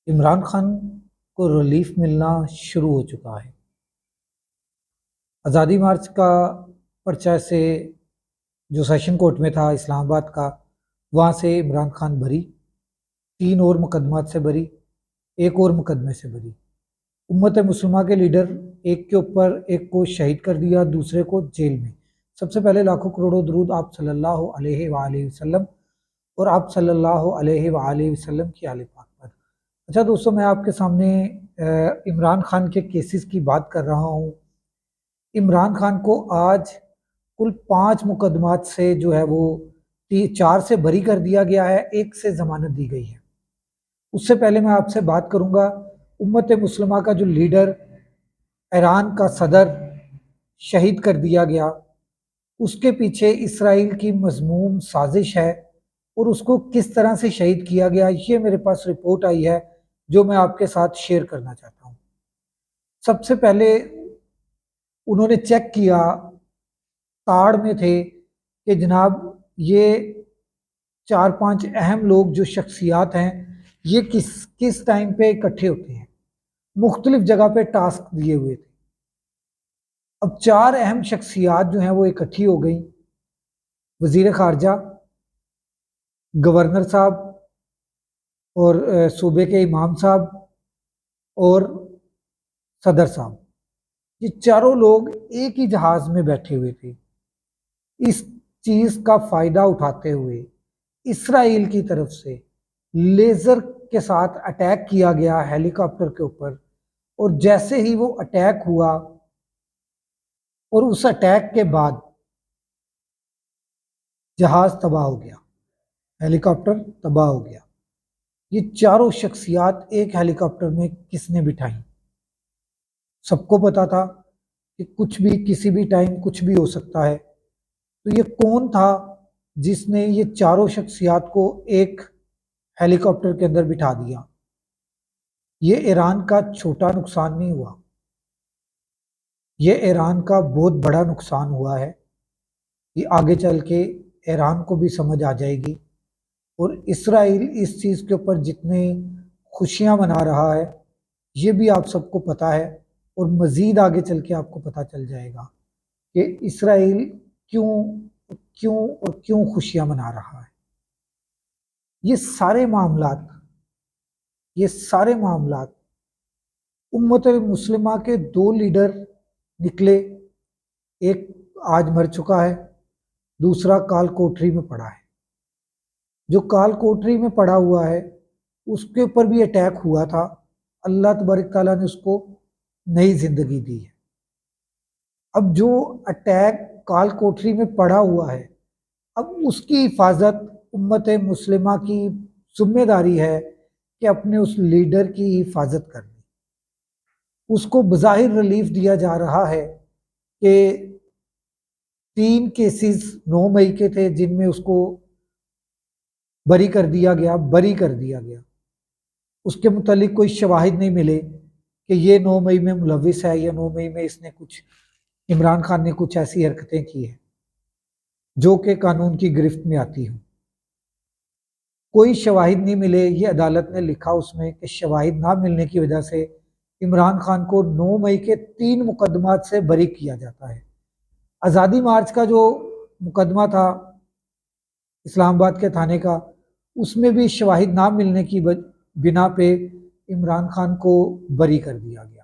عمران خان کو ریلیف ملنا شروع ہو چکا ہے۔ آزادی مارچ کا پرچہ سے جو سیشن کورٹ میں تھا اسلام آباد کا، وہاں سے عمران خان بری، 3 اور مقدمات سے بری، ایک اور مقدمے سے بری۔ امت مسلمہ کے لیڈر ایک کے اوپر ایک کو شہید کر دیا، دوسرے کو جیل میں۔ سب سے پہلے لاکھوں کروڑوں درود آپ صلی اللہ علیہ وآلہ وسلم اور آپ صلی اللہ علیہ وآلہ وسلم کی آل پاک پر۔ اچھا دوستو، میں آپ کے سامنے عمران خان کے کیسز کی بات کر رہا ہوں۔ عمران خان کو آج کل 5 مقدمات سے جو ہے وہ 4 سے بری کر دیا گیا ہے، 1 سے ضمانت دی گئی ہے۔ اس سے پہلے میں آپ سے بات کروں گا، امت مسلمہ کا جو لیڈر، ایران کا صدر شہید کر دیا گیا، اس کے پیچھے اسرائیل کی مذموم سازش ہے، اور اس کو کس طرح سے شہید کیا گیا، یہ میرے پاس رپورٹ آئی ہے جو میں آپ کے ساتھ شیئر کرنا چاہتا ہوں۔ سب سے پہلے انہوں نے چیک کیا، تاڑ میں تھے کہ جناب یہ 4-5 اہم لوگ جو شخصیات ہیں یہ کس ٹائم پہ اکٹھے ہوتے ہیں، مختلف جگہ پہ ٹاسک دیے ہوئے تھے۔ اب 4 اہم شخصیات جو ہیں وہ اکٹھی ہو گئیں، وزیر خارجہ، گورنر صاحب اور صوبے کے امام صاحب اور صدر صاحب، یہ چاروں لوگ ایک ہی جہاز میں بیٹھے ہوئے تھے۔ اس چیز کا فائدہ اٹھاتے ہوئے اسرائیل کی طرف سے لیزر کے ساتھ اٹیک کیا گیا ہیلی کاپٹر کے اوپر، اور جیسے ہی وہ اٹیک ہوا اور اس اٹیک کے بعد جہاز تباہ ہو گیا، ہیلی کاپٹر تباہ ہو گیا۔ یہ چاروں شخصیات ایک ہیلی کاپٹر میں کس نے بٹھائیں؟ سب کو پتا تھا کہ کچھ بھی کسی بھی ٹائم کچھ بھی ہو سکتا ہے، تو یہ کون تھا جس نے یہ چاروں شخصیات کو ایک ہیلی کاپٹر کے اندر بٹھا دیا؟ یہ ایران کا چھوٹا نقصان نہیں ہوا، یہ ایران کا بہت بڑا نقصان ہوا ہے۔ یہ آگے چل کے ایران کو بھی سمجھ آ جائے گی، اور اسرائیل اس چیز کے اوپر جتنے خوشیاں منا رہا ہے یہ بھی آپ سب کو پتہ ہے، اور مزید آگے چل کے آپ کو پتہ چل جائے گا کہ اسرائیل کیوں خوشیاں منا رہا ہے۔ یہ سارے معاملات امت مسلمہ کے 2 لیڈر نکلے، ایک آج مر چکا ہے، دوسرا کال کوٹری میں پڑا ہے۔ جو کال کوٹری میں پڑا ہوا ہے اس کے اوپر بھی اٹیک ہوا تھا، اللہ تبارک تعالیٰ نے اس کو نئی زندگی دی ہے۔ اب جو اٹیک کال کوٹری میں پڑا ہوا ہے، اب اس کی حفاظت امت مسلمہ کی ذمہ داری ہے کہ اپنے اس لیڈر کی حفاظت کرنی۔ اس کو بظاہر ریلیف دیا جا رہا ہے کہ 3 کیسز 9 مئی کے تھے جن میں اس کو بری کر دیا گیا۔ اس کے متعلق کوئی شواہد نہیں ملے کہ یہ 9 مئی میں ملوث ہے یا 9 مئی میں اس نے عمران خان نے کچھ ایسی حرکتیں کی ہیں جو کہ قانون کی گرفت میں آتی ہوں۔ کوئی شواہد نہیں ملے، یہ عدالت نے لکھا اس میں کہ شواہد نہ ملنے کی وجہ سے عمران خان کو 9 مئی کے 3 مقدمات سے بری کیا جاتا ہے۔ آزادی مارچ کا جو مقدمہ تھا اسلام آباد کے تھانے کا، اس میں بھی شواہد نہ ملنے کی بنا پہ عمران خان کو بری کر دیا گیا۔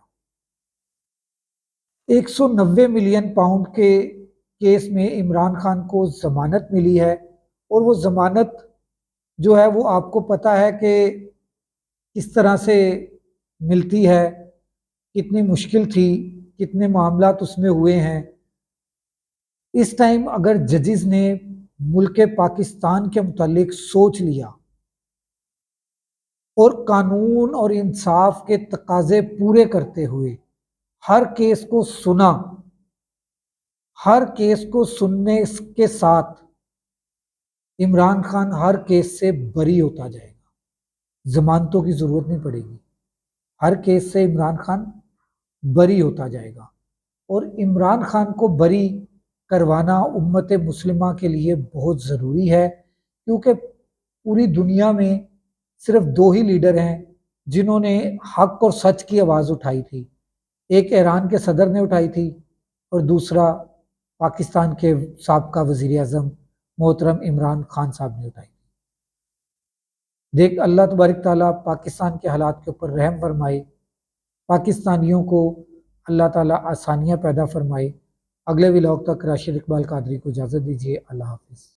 190 ملین پاؤنڈ کے کیس میں عمران خان کو ضمانت ملی ہے، اور وہ ضمانت جو ہے وہ آپ کو پتہ ہے کہ کس طرح سے ملتی ہے، کتنی مشکل تھی، کتنے معاملات اس میں ہوئے ہیں۔ اس ٹائم اگر ججز نے ملک پاکستان کے متعلق سوچ لیا اور قانون اور انصاف کے تقاضے پورے کرتے ہوئے ہر کیس کو سنا، ہر کیس کو سننے کے ساتھ عمران خان ہر کیس سے بری ہوتا جائے گا، ضمانتوں کی ضرورت نہیں پڑے گی، ہر کیس سے عمران خان بری ہوتا جائے گا۔ اور عمران خان کو بری کروانا امت مسلمہ کے لیے بہت ضروری ہے، کیونکہ پوری دنیا میں صرف 2 ہی لیڈر ہیں جنہوں نے حق اور سچ کی آواز اٹھائی تھی۔ ایک ایران کے صدر نے اٹھائی تھی اور دوسرا پاکستان کے سابقہ وزیر اعظم محترم عمران خان صاحب نے اٹھائی تھی۔ دیکھ اللہ تبارک تعالیٰ پاکستان کے حالات کے اوپر رحم فرمائے، پاکستانیوں کو اللہ تعالیٰ آسانیاں پیدا فرمائے۔ اگلے ولاگ تک راشد اقبال قادری کو اجازت دیجیے۔ اللہ حافظ۔